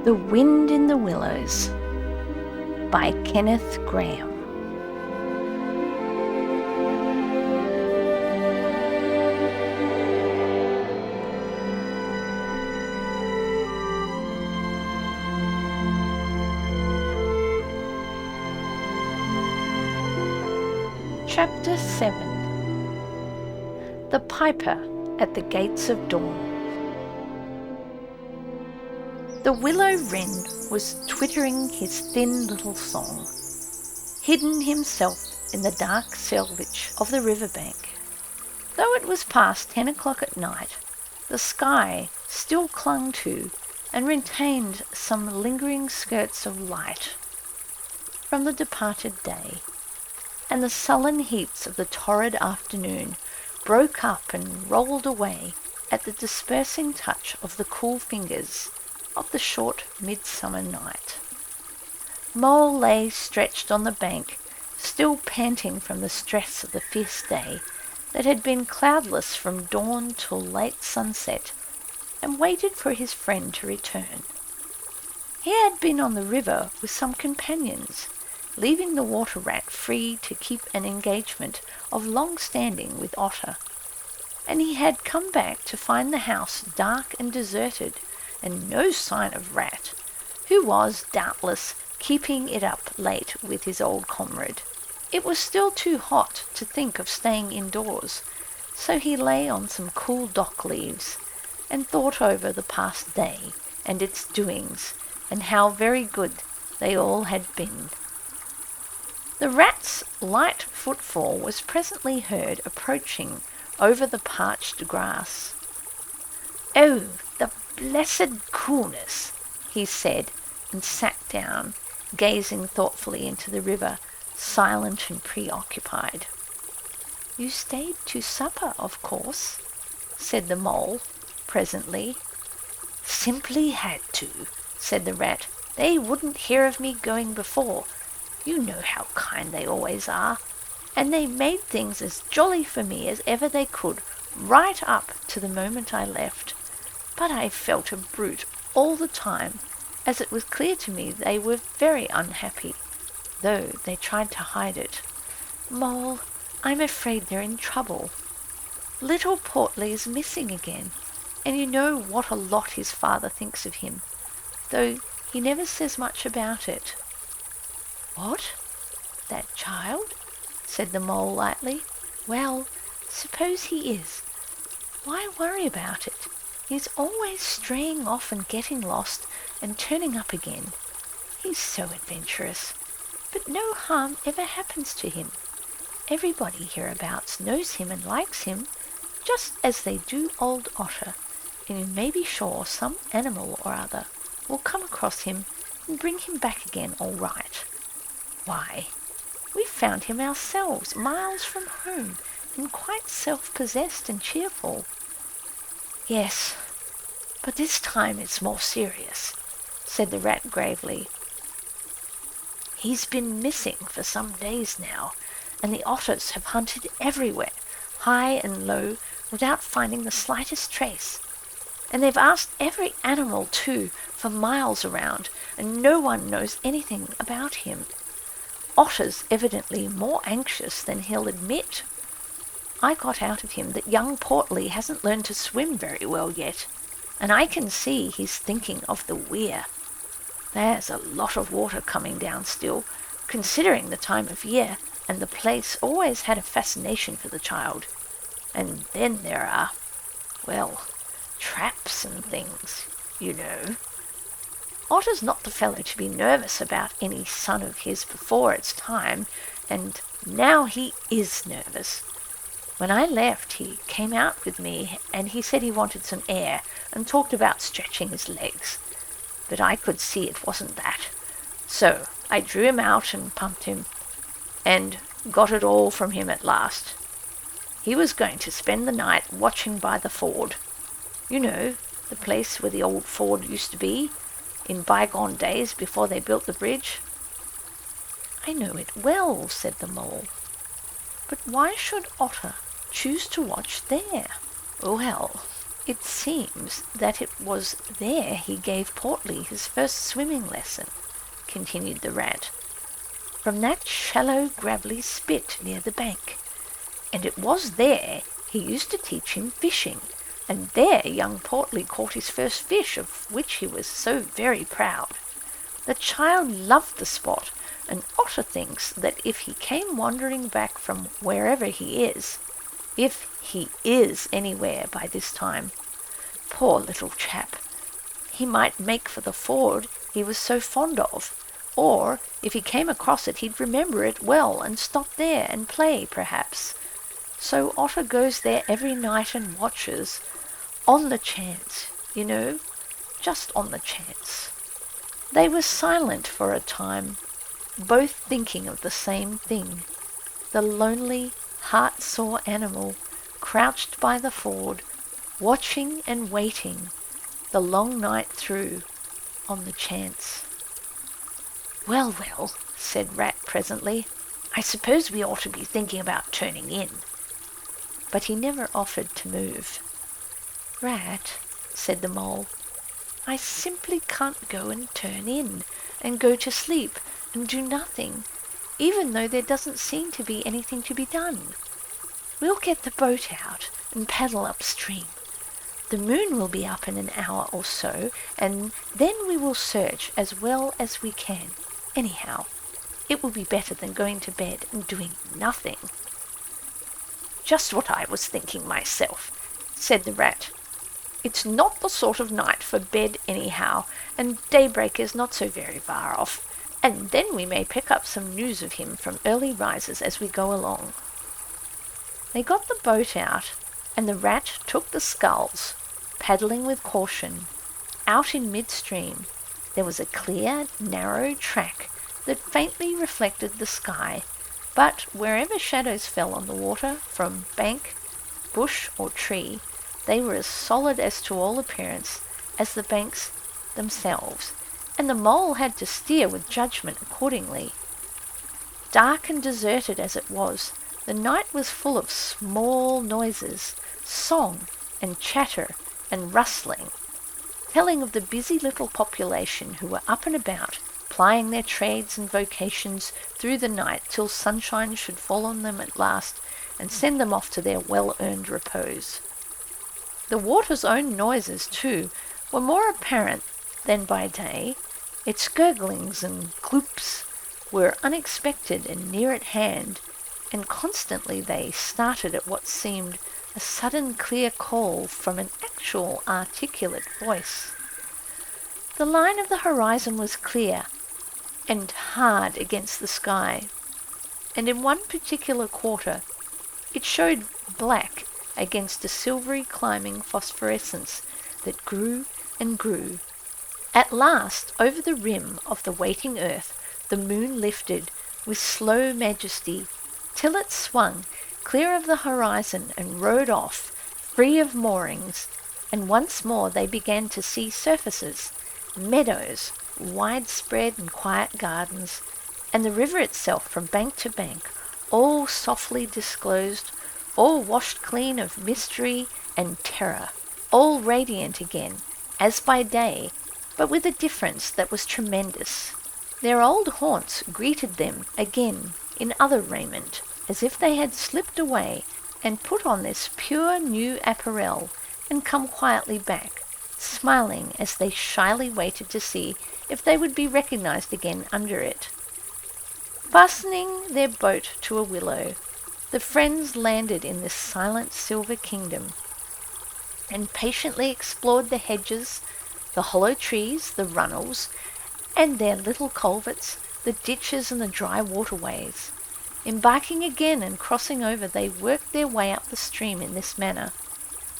The Wind in the Willows by Kenneth Grahame. Chapter 7. The Piper at the Gates of Dawn. The willow wren was twittering his thin little song, hidden himself in the dark selvage of the riverbank. Though it was past 10 o'clock at night, the sky still clung to and retained some lingering skirts of light from the departed day, and the sullen heats of the torrid afternoon broke up and rolled away at the dispersing touch of the cool fingers of the short midsummer night. Mole lay stretched on the bank, still panting from the stress of the fierce day that had been cloudless from dawn till late sunset, and waited for his friend to return. He had been on the river with some companions, leaving the water rat free to keep an engagement of long standing with Otter, and he had come back to find the house dark and deserted, and no sign of Rat, who was, doubtless, keeping it up late with his old comrade. It was still too hot to think of staying indoors, so he lay on some cool dock leaves, and thought over the past day and its doings, and how very good they all had been. The rat's light footfall was presently heard approaching over the parched grass. "Oh, the blessed coolness," he said, and sat down, gazing thoughtfully into the river, silent and preoccupied. "You stayed to supper, of course," said the mole, presently. "Simply had to," said the rat. "They wouldn't hear of me going before. You know how kind they always are, and they made things as jolly for me as ever they could, right up to the moment I left. But I felt a brute all the time, as it was clear to me they were very unhappy, though they tried to hide it. Mole, I'm afraid they're in trouble. Little Portly is missing again, and you know what a lot his father thinks of him, though he never says much about it." "What? That child?" said the mole lightly. "Well, suppose he is. Why worry about it? He's always straying off and getting lost and turning up again. He's so adventurous. But no harm ever happens to him. Everybody hereabouts knows him and likes him, just as they do old Otter, and you may be sure some animal or other will come across him and bring him back again all right. Why, we found him ourselves, miles from home, and quite self-possessed and cheerful." "Yes, but this time it's more serious," said the rat gravely. "He's been missing for some days now, and the otters have hunted everywhere, high and low, without finding the slightest trace. And they've asked every animal, too, for miles around, and no one knows anything about him. Otter's evidently more anxious than he'll admit. I got out of him that young Portly hasn't learned to swim very well yet, and I can see he's thinking of the weir. There's a lot of water coming down still, considering the time of year, and the place always had a fascination for the child. And then there are, well, traps and things, you know. Otter's not the fellow to be nervous about any son of his before it's time, and now he is nervous. When I left, he came out with me, and he said he wanted some air, and talked about stretching his legs. But I could see it wasn't that. So I drew him out and pumped him, and got it all from him at last. He was going to spend the night watching by the ford. You know, the place where the old ford used to be, in bygone days before they built the bridge." "I know it well," said the mole. "But why should Otter choose to watch there?" "Well, It seems that it was there he gave Portly his first swimming lesson, continued the rat, from that shallow gravelly spit near the bank. And it was there he used to teach him fishing, and there young Portly caught his first fish, of which he was so very proud. The child loved the spot, and Otter thinks that if he came wandering back from wherever he is, if he is anywhere by this time, poor little chap, he might make for the ford he was so fond of, or if he came across it he'd remember it well and stop there and play perhaps. So Otter goes there every night and watches, on the chance, you know, just on the chance. They were silent for a time, both thinking of the same thing, the lonely, heart-sore animal crouched by the ford, watching and waiting the long night through on the chance. "Well, well," said Rat presently, "I suppose we ought to be thinking about turning in." But he never offered to move. "Rat," said the Mole, "I simply can't go and turn in and go to sleep and do nothing, even though there doesn't seem to be anything to be done. We'll get the boat out and paddle upstream. The moon will be up in an hour or so, and then we will search as well as we can. Anyhow, it will be better than going to bed and doing nothing." "Just what I was thinking myself," said the rat. "It's not the sort of night for bed anyhow, and daybreak is not so very far off, and then we may pick up some news of him from early risers as we go along." They got the boat out, and the rat took the sculls, paddling with caution. Out in midstream there was a clear, narrow track that faintly reflected the sky, but wherever shadows fell on the water from bank, bush or tree, they were as solid as to all appearance as the banks themselves, and the Mole had to steer with judgment accordingly. Dark and deserted as it was, the night was full of small noises, song and chatter and rustling, telling of the busy little population who were up and about, plying their trades and vocations through the night till sunshine should fall on them at last and send them off to their well-earned repose. The water's own noises, too, were more apparent than by day. Its gurglings and gloops were unexpected and near at hand, and constantly they started at what seemed a sudden clear call from an actual articulate voice. The line of the horizon was clear and hard against the sky, and in one particular quarter it showed black against a silvery climbing phosphorescence that grew and grew. At last, over the rim of the waiting earth, the moon lifted with slow majesty till it swung clear of the horizon and rode off, free of moorings, and once more they began to see surfaces, meadows, widespread and quiet gardens, and the river itself from bank to bank, all softly disclosed, all washed clean of mystery and terror, all radiant again, as by day, but with a difference that was tremendous. Their old haunts greeted them again in other raiment, as if they had slipped away and put on this pure new apparel and come quietly back, smiling as they shyly waited to see if they would be recognized again under it. Fastening their boat to a willow, the friends landed in this silent silver kingdom, and patiently explored the hedges, the hollow trees, the runnels, and their little culverts, the ditches and the dry waterways. Embarking again and crossing over, they worked their way up the stream in this manner,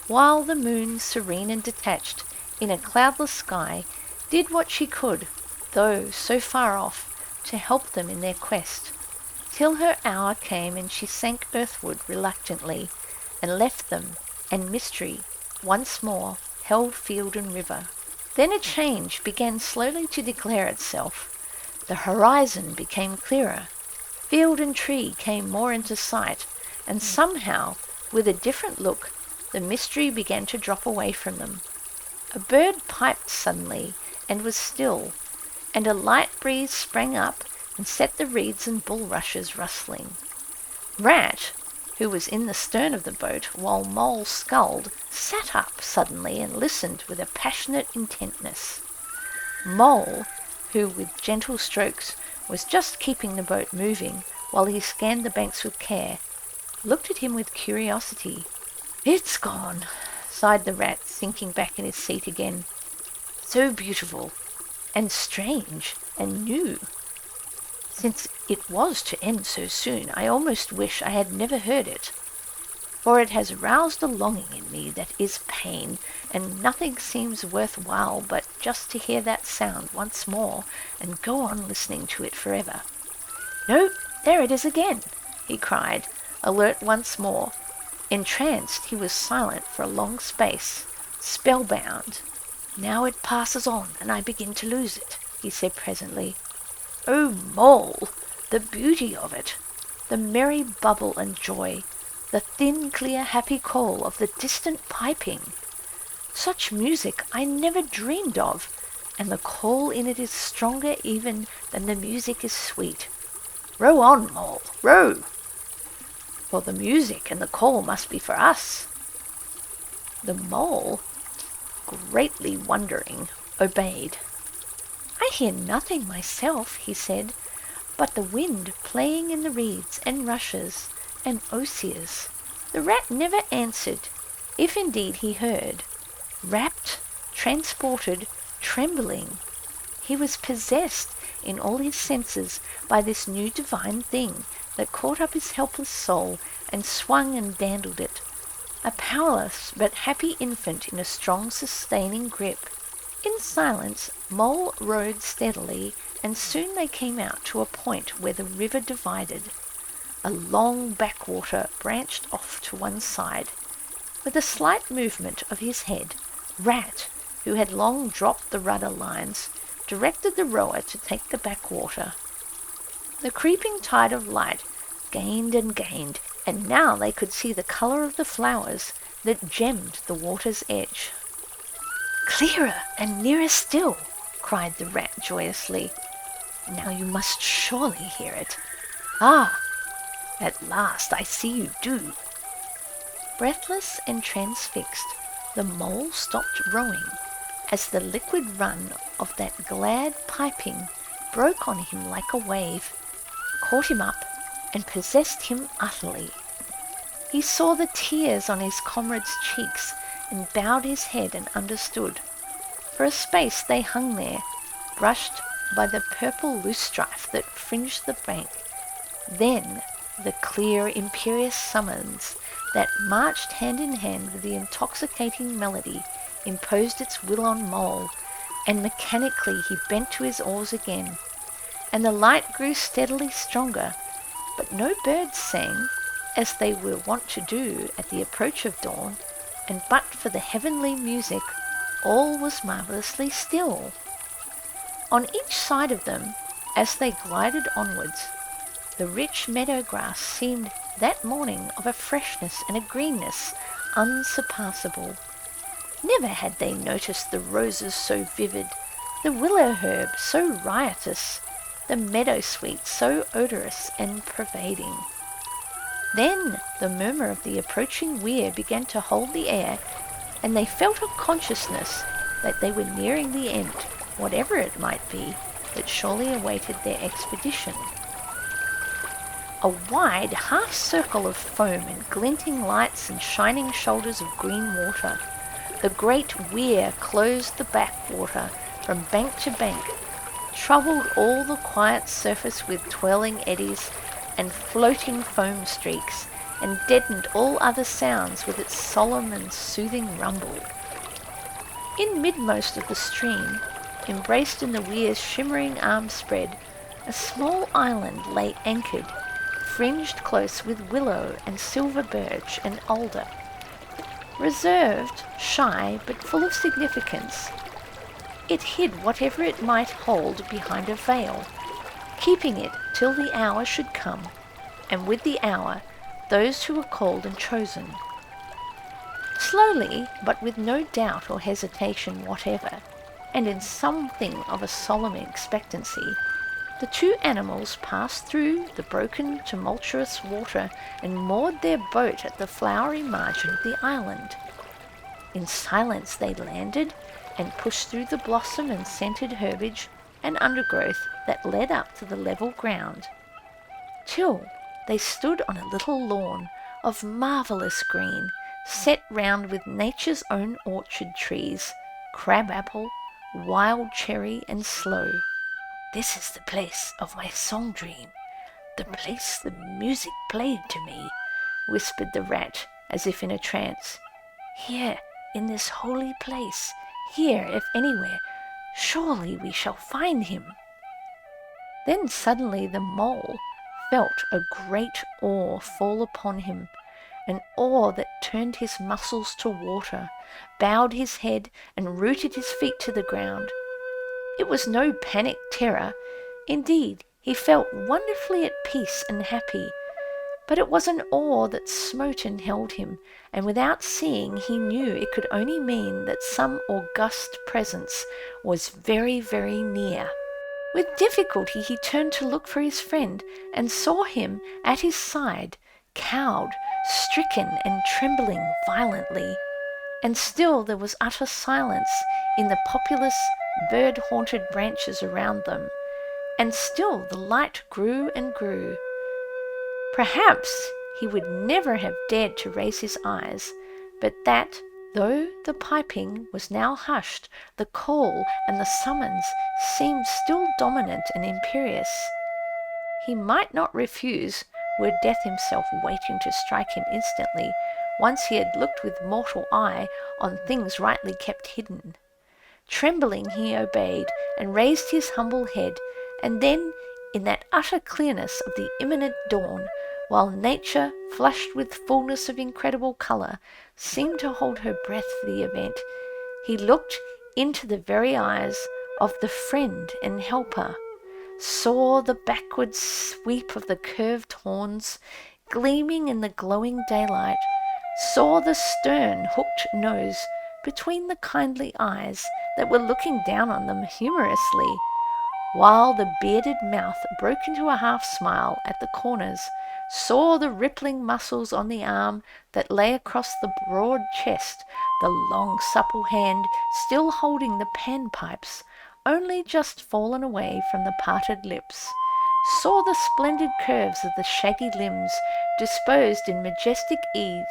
while the moon, serene and detached, in a cloudless sky, did what she could, though so far off, to help them in their quest, till her hour came and she sank earthward reluctantly, and left them, and mystery once more held field and river. Then a change began slowly to declare itself. The horizon became clearer. Field and tree came more into sight, and somehow, with a different look, the mystery began to drop away from them. A bird piped suddenly and was still, and a light breeze sprang up and set the reeds and bulrushes rustling. Rat, who was in the stern of the boat while Mole sculled, sat up suddenly and listened with a passionate intentness. Mole, who with gentle strokes was just keeping the boat moving while he scanned the banks with care, looked at him with curiosity. "It's gone," sighed the rat, sinking back in his seat again. "So beautiful, and strange, and new. Since it was to end so soon, I almost wish I had never heard it, for it has roused a longing in me that is pain, and nothing seems worth while but just to hear that sound once more and go on listening to it forever. No, there it is again," he cried, alert once more. Entranced, he was silent for a long space, spellbound. "Now it passes on, and I begin to lose it," he said presently. "Oh, Mole, the beauty of it! The merry bubble and joy, the thin, clear, happy call of the distant piping! Such music I never dreamed of, and the call in it is stronger even than the music is sweet. Row on, Mole, row! For the music and the call must be for us." The Mole, greatly wondering, obeyed. "I hear nothing myself," he said, "but the wind playing in the reeds and rushes and osiers." The rat never answered, if indeed he heard. Rapt, transported, trembling, he was possessed in all his senses by this new divine thing that caught up his helpless soul and swung and dandled it, a powerless but happy infant in a strong sustaining grip. In silence, Mole rowed steadily, and soon they came out to a point where the river divided. A long backwater branched off to one side. With a slight movement of his head, Rat, who had long dropped the rudder lines, directed the rower to take the backwater. The creeping tide of light gained and gained, and now they could see the colour of the flowers that gemmed the water's edge. "Clearer and nearer still!" cried the rat joyously. "Now you must surely hear it. Ah, at last I see you do." Breathless and transfixed, the Mole stopped rowing, as the liquid run of that glad piping broke on him like a wave, caught him up, and possessed him utterly. He saw the tears on his comrade's cheeks, and bowed his head and understood. For a space they hung there, brushed by the purple loosestrife that fringed the bank. Then the clear, imperious summons that marched hand in hand with the intoxicating melody imposed its will on Mole, and mechanically he bent to his oars again, and the light grew steadily stronger, but no birds sang, as they were wont to do at the approach of dawn, and but for the heavenly music, all was marvellously still. On each side of them, as they glided onwards, the rich meadow grass seemed that morning of a freshness and a greenness unsurpassable. Never had they noticed the roses so vivid, the willow herb so riotous, the meadow sweet so odorous and pervading. Then the murmur of the approaching weir began to hold the air, and they felt a consciousness that they were nearing the end, whatever it might be, that surely awaited their expedition. A wide half-circle of foam and glinting lights and shining shoulders of green water. The great weir closed the backwater from bank to bank, troubled all the quiet surface with twirling eddies and floating foam streaks, and deadened all other sounds with its solemn and soothing rumble. In midmost of the stream, embraced in the weir's shimmering arm spread, a small island lay anchored, fringed close with willow and silver birch and alder. Reserved, shy, but full of significance, it hid whatever it might hold behind a veil, keeping it till the hour should come, and with the hour those who were called and chosen. Slowly, but with no doubt or hesitation whatever, and in something of a solemn expectancy, the two animals passed through the broken, tumultuous water and moored their boat at the flowery margin of the island. In silence they landed and pushed through the blossom and scented herbage and undergrowth that led up to the level ground, till they stood on a little lawn of marvellous green, set round with nature's own orchard trees, crab-apple, wild cherry and sloe. "This is the place of my song dream, the place the music played to me," whispered the rat, as if in a trance. "Here, in this holy place, here, if anywhere, surely we shall find him." Then suddenly the mole felt a great awe fall upon him, an awe that turned his muscles to water, bowed his head, and rooted his feet to the ground. It was no panicked terror. Indeed, he felt wonderfully at peace and happy. But it was an awe that smote and held him, and without seeing he knew it could only mean that some august presence was very, very near. With difficulty he turned to look for his friend, and saw him at his side, cowed, stricken, and trembling violently. And still there was utter silence in the populous, bird-haunted branches around them, and still the light grew and grew. Perhaps he would never have dared to raise his eyes, but that, though the piping was now hushed, the call and the summons seemed still dominant and imperious. He might not refuse, were Death himself waiting to strike him instantly, once he had looked with mortal eye on things rightly kept hidden. Trembling he obeyed, and raised his humble head, and then, in that utter clearness of the imminent dawn, while nature, flushed with fullness of incredible colour, seemed to hold her breath for the event, he looked into the very eyes of the friend and helper, saw the backward sweep of the curved horns gleaming in the glowing daylight, saw the stern hooked nose between the kindly eyes that were looking down on them humorously, while the bearded mouth broke into a half-smile at the corners, saw the rippling muscles on the arm that lay across the broad chest, the long supple hand still holding the panpipes, only just fallen away from the parted lips, saw the splendid curves of the shaggy limbs disposed in majestic ease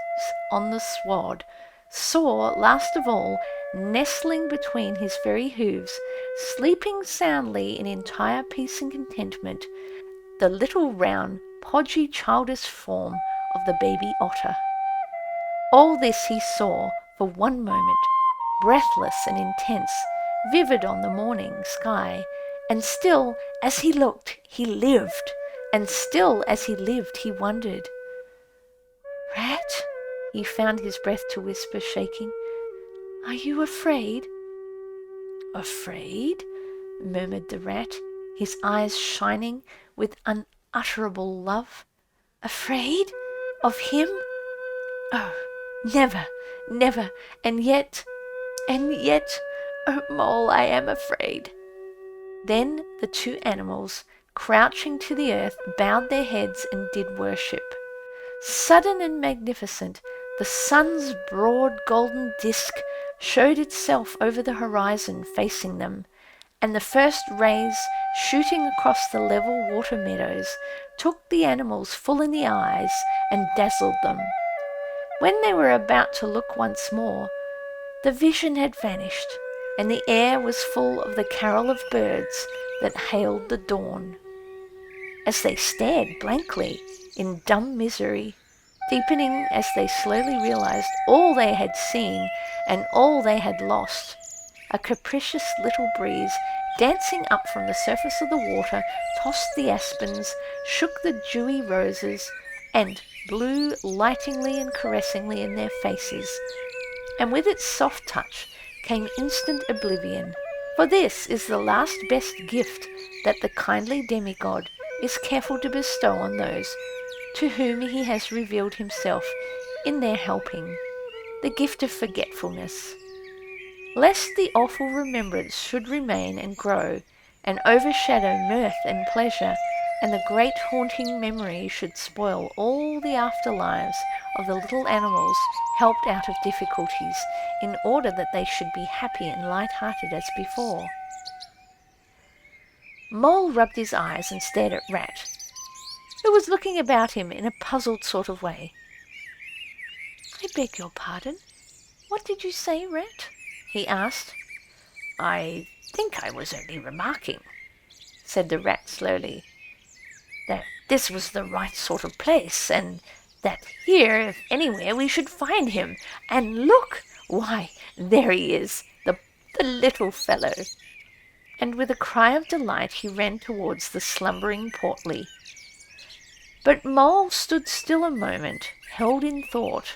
on the sward, saw, last of all, nestling between his very hooves, sleeping soundly in entire peace and contentment, the little round, podgy, childish form of the baby otter. All this he saw for one moment, breathless and intense, vivid on the morning sky, and still as he looked he lived, and still as he lived he wondered. "Rat," he found his breath to whisper, shaking, "are you afraid?" "Afraid?" murmured the rat, his eyes shining with unutterable love. "Afraid? Of him? Oh, never, never, and yet, oh, Mole, I am afraid." Then the two animals, crouching to the earth, bowed their heads and did worship. Sudden and magnificent, the sun's broad golden disk showed itself over the horizon facing them, and the first rays, shooting across the level water meadows, took the animals full in the eyes and dazzled them. When they were about to look once more, the vision had vanished, and the air was full of the carol of birds that hailed the dawn. As they stared blankly, in dumb misery, deepening as they slowly realized all they had seen and all they had lost, a capricious little breeze, dancing up from the surface of the water, tossed the aspens, shook the dewy roses, and blew lightingly and caressingly in their faces. And with its soft touch came instant oblivion, for this is the last best gift that the kindly demigod is careful to bestow on those to whom he has revealed himself in their helping. the gift of forgetfulness. Lest the awful remembrance should remain and grow, and overshadow mirth and pleasure, and the great haunting memory should spoil all the afterlives of the little animals helped out of difficulties, in order that they should be happy and light-hearted as before. Mole rubbed his eyes and stared at Rat, who was looking about him in a puzzled sort of way. "I beg your pardon. What did you say, Rat?" he asked. "I think I was only remarking," said the Rat slowly, "that this was the right sort of place, and that here, if anywhere, we should find him. And look! Why, there he is, the little fellow!" And with a cry of delight he ran towards the slumbering Portly. But Mole stood still a moment, held in thought,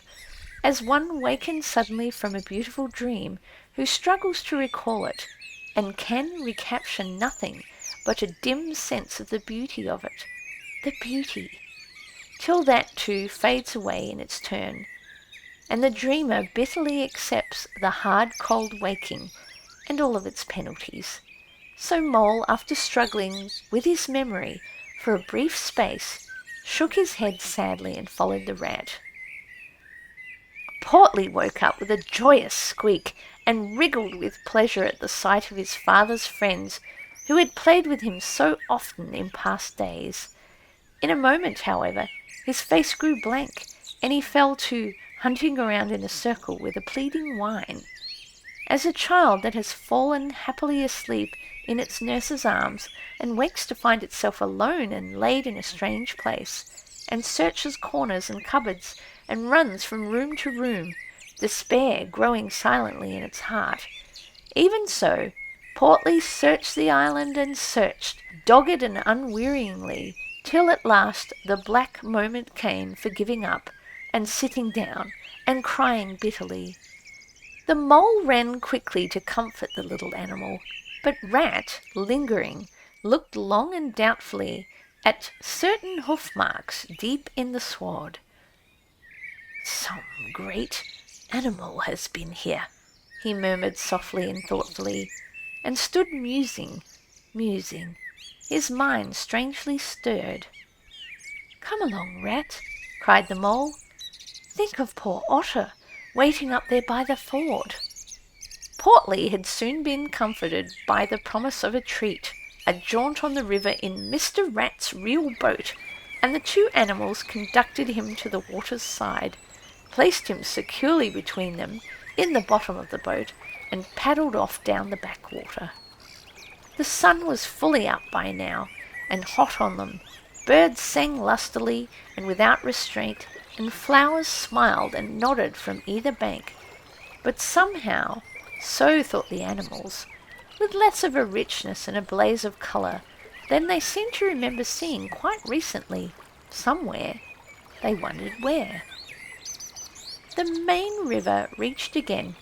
as one wakened suddenly from a beautiful dream, who struggles to recall it, and can recapture nothing but a dim sense of the beauty of it, the beauty, till that too fades away in its turn, and the dreamer bitterly accepts the hard cold waking and all of its penalties. So Mole, after struggling with his memory for a brief space, shook his head sadly and followed the Rat. Portly woke up with a joyous squeak and wriggled with pleasure at the sight of his father's friends, who had played with him so often in past days. In a moment, however, his face grew blank, and he fell to hunting around in a circle with a pleading whine. As a child that has fallen happily asleep in its nurse's arms and wakes to find itself alone and laid in a strange place, and searches corners and cupboards and runs from room to room, despair growing silently in its heart. Even so, Portly searched the island and searched, dogged and unwearyingly, till at last the black moment came for giving up and sitting down and crying bitterly. The Mole ran quickly to comfort the little animal, but Rat, lingering, looked long and doubtfully at certain hoof marks deep in the sward. "Some great animal has been here," he murmured softly and thoughtfully, and stood musing, his mind strangely stirred. "Come along, Rat," cried the Mole. "Think of poor Otter, waiting up there by the ford." Portly had soon been comforted by the promise of a treat, a jaunt on the river in Mr. Rat's real boat, and the two animals conducted him to the water's side, placed him securely between them in the bottom of the boat, and paddled off down the backwater. The sun was fully up by now, and hot on them. Birds sang lustily and without restraint, and flowers smiled and nodded from either bank. But somehow, so thought the animals, with less of a richness and a blaze of colour than they seemed to remember seeing quite recently, somewhere. They wondered where. The main river reached again.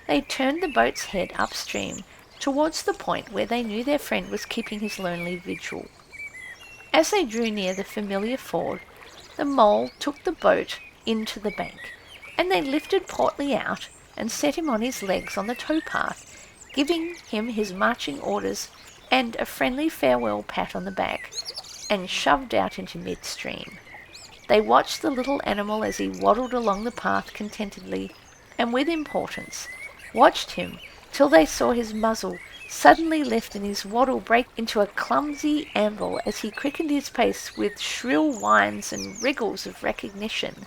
They turned the boat's head upstream, towards the point where they knew their friend was keeping his lonely vigil. As they drew near the familiar ford, the Mole took the boat into the bank, and they lifted Portly out and set him on his legs on the towpath, giving him his marching orders and a friendly farewell pat on the back, and shoved out into midstream. They watched the little animal as he waddled along the path contentedly and with importance, watched him till they saw his muzzle suddenly lift and his waddle break into a clumsy amble as he quickened his pace with shrill whines and wriggles of recognition.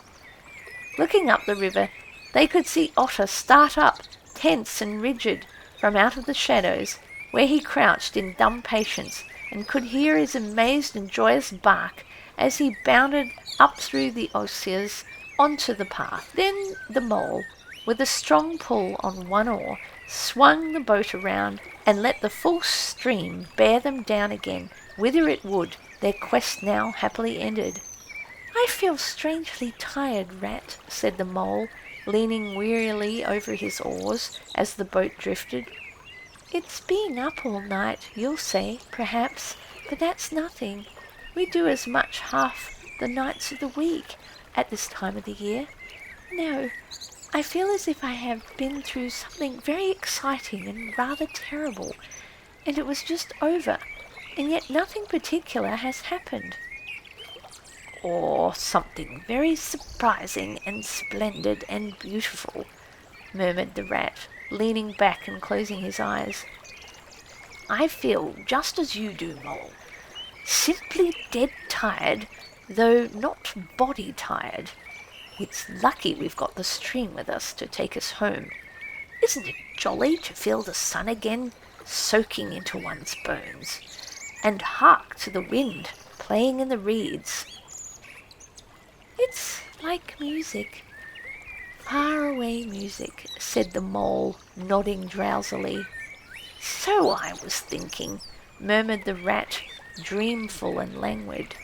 Looking up the river, they could see Otter start up, tense and rigid, from out of the shadows, where he crouched in dumb patience, and could hear his amazed and joyous bark as he bounded up through the osiers onto the path. Then the Mole, with a strong pull on one oar, swung the boat around and let the full stream bear them down again, whither it would, their quest now happily ended. "I feel strangely tired, Rat," said the Mole, leaning wearily over his oars as the boat drifted. "It's being up all night, you'll say, perhaps, but that's nothing. We do as much half the nights of the week at this time of the year. No, I feel as if I have been through something very exciting and rather terrible, and it was just over, and yet nothing particular has happened. Or something very surprising and splendid and beautiful, murmured the rat, leaning back and closing his eyes. I feel just as you do, Mole. Simply dead tired, though not body tired. It's lucky we've got the stream with us to take us home. Isn't it jolly to feel the sun again soaking into one's bones? And hark to the wind playing in the reeds. It's like music, far away music, said the mole, nodding drowsily. So I was thinking, murmured the rat, dreamful and languid.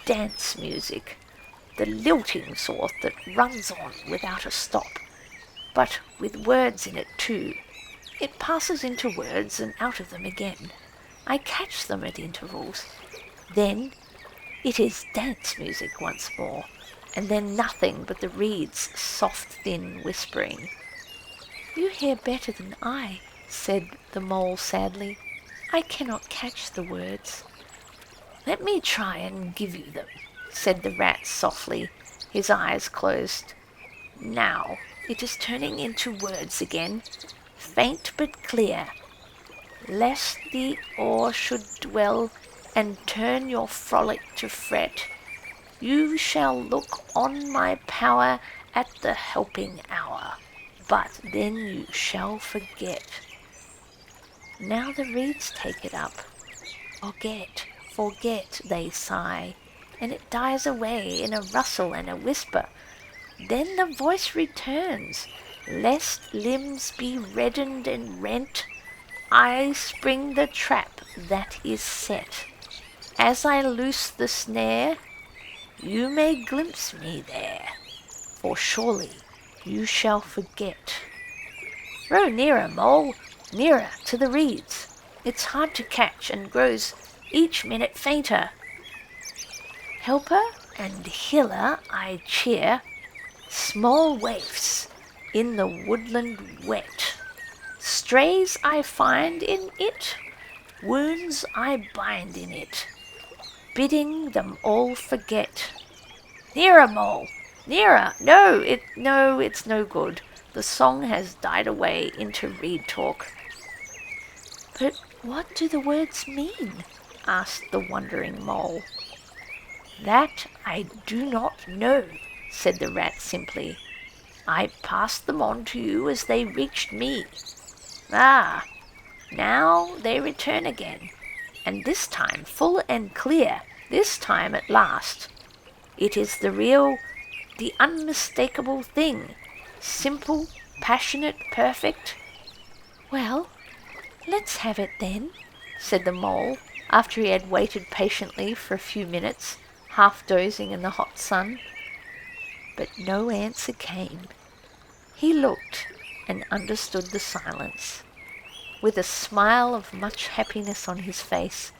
Dance music, the lilting sort that runs on without a stop, but with words in it too. It passes into words and out of them again. I catch them at intervals. Then it is dance music once more, and then nothing but the reeds' soft, thin whispering. You hear better than I, said the mole sadly. I cannot catch the words. Let me try and give you them, said the rat softly, his eyes closed. Now it is turning into words again, faint but clear. Lest the oar should dwell and turn your frolic to fret, you shall look on my power at the helping hour, but then you shall forget. Now the reeds take it up. Forget, they sigh, and it dies away in a rustle and a whisper. Then the voice returns, lest limbs be reddened and rent, I spring the trap that is set. As I loose the snare, you may glimpse me there, for surely you shall forget. Row nearer, Mole, nearer to the reeds. It's hard to catch and grows each minute fainter. Helper and healer I cheer, small waifs in the woodland wet. Strays I find in it, wounds I bind in it, bidding them all forget. Nearer, Mole, nearer. No, it's no good. The song has died away into reed talk. But what do the words mean? Asked the wondering mole. That I do not know, said the rat simply. I passed them on to you as they reached me. Ah, now they return again, and this time full and clear, this time at last. It is the real, the unmistakable thing, simple, passionate, perfect. Well, let's have it then, said the mole, after he had waited patiently for a few minutes, half dozing in the hot sun. But no answer came. He looked and understood the silence, with a smile of much happiness on his face,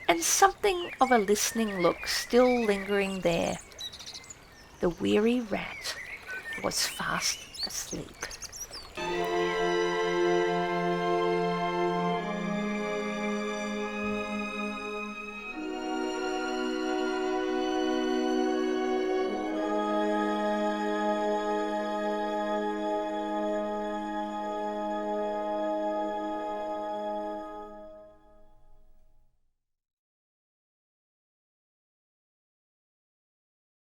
and something of a listening look still lingering there. The weary rat was fast asleep.